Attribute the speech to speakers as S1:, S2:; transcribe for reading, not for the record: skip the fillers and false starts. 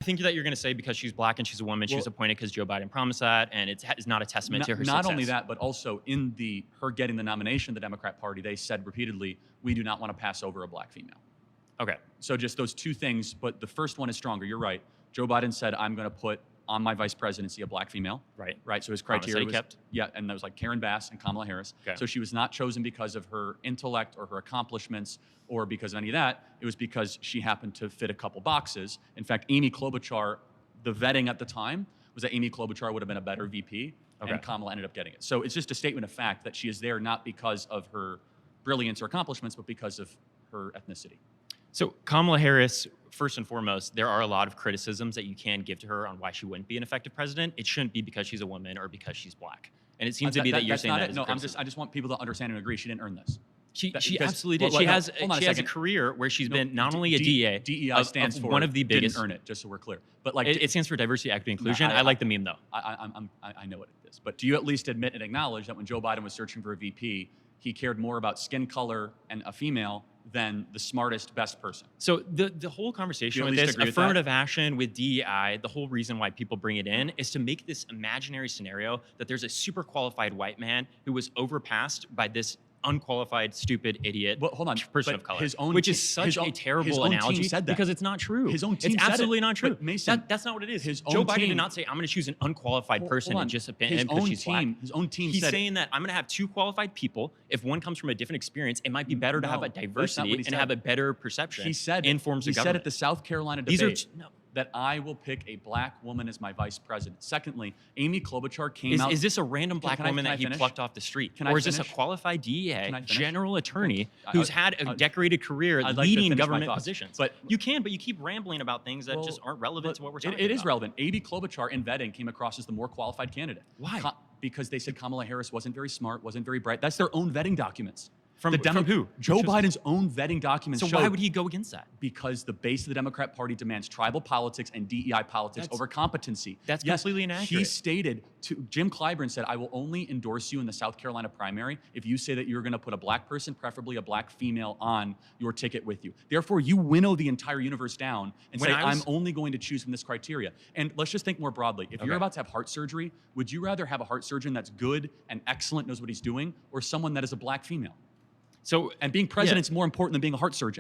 S1: I think that you're going to say because she's black and she's a woman, she
S2: Well,
S1: was appointed because Joe Biden promised that, and it's not a testament to her
S2: not
S1: success.
S2: only that, but also in her getting the nomination of the Democrat Party, they said repeatedly, we do not want to pass over a black female.
S1: Okay.
S2: So just those two things, but the first one is stronger. You're right. Joe Biden said, I'm going to put on my vice presidency a black female.
S1: Right.
S2: Right. So his
S1: Promise that
S2: criteria
S1: he
S2: was,
S1: kept.
S2: yeah, and that was like Karen Bass and Kamala Harris.
S1: Okay.
S2: So she was not chosen because of her intellect or her accomplishments or because of any of that. It was because she happened to fit a couple boxes. In fact, Amy Klobuchar, the vetting at the time was that Amy Klobuchar would have been a better VP,
S1: Okay.
S2: and Kamala ended up getting it. So it's just a statement of fact that she is there not because of her brilliance or accomplishments, but because of her ethnicity.
S1: So Kamala Harris, first and foremost, there are a lot of criticisms that you can give to her on why she wouldn't be an effective president. It shouldn't be because she's a woman or because she's black. And it seems to be that you're
S2: That's
S1: saying
S2: not
S1: that
S2: it.
S1: as
S2: No,
S1: a criticism.
S2: I just want people to understand and agree she didn't earn this.
S1: She
S2: Because-
S1: absolutely did.
S2: well,
S1: She
S2: no,
S1: has
S2: hold on a
S1: she has a
S2: second.
S1: career where she's
S2: No,
S1: been not only a DEA,
S2: DEI stands for
S1: one of the biggest.
S2: didn't earn it, just so we're clear. But like
S1: It stands for diversity, equity, inclusion.
S2: I-
S1: I like the meme though.
S2: I know what it is. But do you at least admit and acknowledge that when Joe Biden was searching for a VP, he cared more about skin color and a female than the smartest, best person?
S1: So the whole conversation
S2: You at
S1: with
S2: least
S1: this
S2: agree with that?
S1: affirmative action with DEI, the whole reason why people bring it in is to make this imaginary scenario that there's a super qualified white man who was overpassed by this unqualified, stupid, idiot
S2: Well, hold on.
S1: person
S2: But
S1: of color,
S2: his own
S1: which
S2: team-
S1: is such
S2: his
S1: a
S2: own- his
S1: terrible
S2: own team
S1: analogy
S2: said that.
S1: because it's not true.
S2: His own team
S1: it's
S2: said
S1: absolutely
S2: it.
S1: not true.
S2: But Mason,
S1: That's not what it is.
S2: his
S1: Joe
S2: own
S1: Biden did
S2: team-
S1: not say, I'm going to choose an unqualified person
S2: hold on.
S1: and just append
S2: His
S1: him because
S2: own
S1: she's
S2: team,
S1: black.
S2: his own team
S1: He's
S2: said
S1: saying that I'm going to have two qualified people. If one comes from a different experience, it might be better to have
S2: No,
S1: a
S2: that's not
S1: diversity
S2: what he
S1: and
S2: said.
S1: have a better perception
S2: he said
S1: in forms
S2: he
S1: of
S2: said
S1: government.
S2: at the South Carolina
S1: These
S2: debate
S1: are no.
S2: that I will pick a black woman as my vice president. Secondly, Amy Klobuchar came out.
S1: Is this a random black
S2: Can I-
S1: woman
S2: can I
S1: that he
S2: finish?
S1: plucked off the street?
S2: Can I
S1: Or is this a
S2: finish?
S1: qualified DEA
S2: Can I finish?
S1: general attorney
S2: I-
S1: who's had a decorated career
S2: I'd like to
S1: leading
S2: finish my
S1: government
S2: thoughts.
S1: positions?
S2: But-
S1: you can, but you keep rambling about things that
S2: Well,
S1: just aren't relevant to what we're talking
S2: It
S1: about.
S2: is relevant. Amy Klobuchar in vetting came across as the more qualified candidate.
S1: Why?
S2: Because they said Kamala Harris wasn't very smart, wasn't very bright. That's their own vetting documents.
S1: From who?
S2: Joe
S1: Who chose
S2: Biden's own vetting documents
S1: So
S2: show
S1: why would he go against that?
S2: because the base of the Democrat Party demands tribal politics and DEI politics
S1: That's-
S2: over competency.
S1: that's
S2: Yes,
S1: completely
S2: He
S1: inaccurate.
S2: stated to Jim Clyburn said, I will only endorse you in the South Carolina primary if you say that you're going to put a black person, preferably a black female, on your ticket with you. Therefore, you winnow the entire universe down and
S1: When
S2: say,
S1: I was-
S2: I'm only going to choose from this criteria. And let's just think more broadly. If you're
S1: Okay.
S2: about to have heart surgery, would you rather have a heart surgeon that's good and excellent, knows what he's doing, or someone that is a black female?
S1: So
S2: And being president's more important than being a heart surgeon.